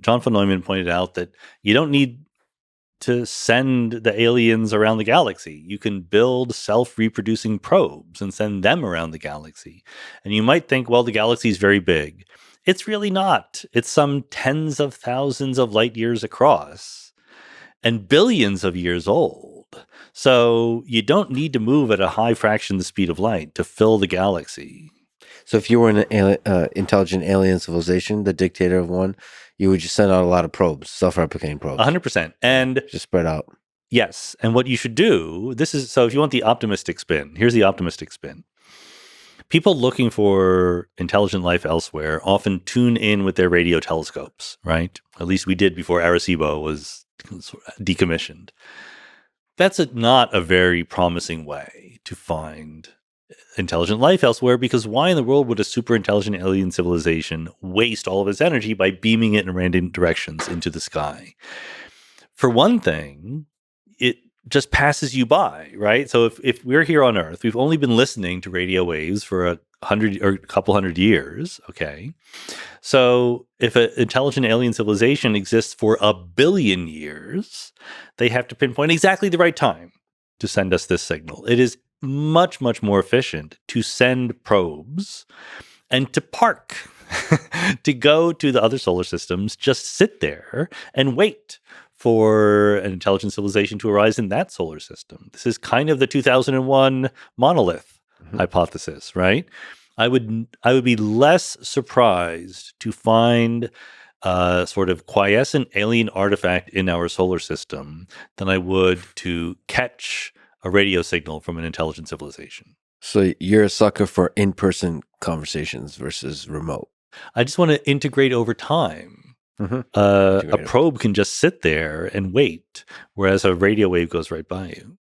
John von Neumann pointed out that you don't need to send the aliens around the galaxy. You can build self-reproducing probes and send them around the galaxy. And you might think, well, the galaxy is very big. It's really not. It's some tens of thousands of light years across and billions of years old. So you don't need to move at a high fraction of the speed of light to fill the galaxy. So if you were an intelligent alien civilization, the dictator of one, you would just send out a lot of probes, self-replicating probes. 100%. And just spread out. Yes. And what you should do, so if you want the optimistic spin, here's the optimistic spin. People looking for intelligent life elsewhere often tune in with their radio telescopes, right? At least we did before Arecibo was decommissioned. That's not a very promising way to find intelligent life elsewhere, because why in the world would a super intelligent alien civilization waste all of its energy by beaming it in random directions into the sky? For one thing, it just passes you by, right? So if we're here on Earth, we've only been listening to radio waves for a couple hundred years, okay? So if an intelligent alien civilization exists for 1 billion years, they have to pinpoint exactly the right time to send us this signal. It is much, much more efficient to send probes and to park, to go to the other solar systems, just sit there and wait for an intelligent civilization to arise in that solar system. This is kind of the 2001 monolith hypothesis, right? I would be less surprised to find a sort of quiescent alien artifact in our solar system than I would to catch a radio signal from an intelligent civilization. So you're a sucker for in-person conversations versus remote. I just want to integrate over time. A probe can just sit there and wait, whereas a radio wave goes right by you.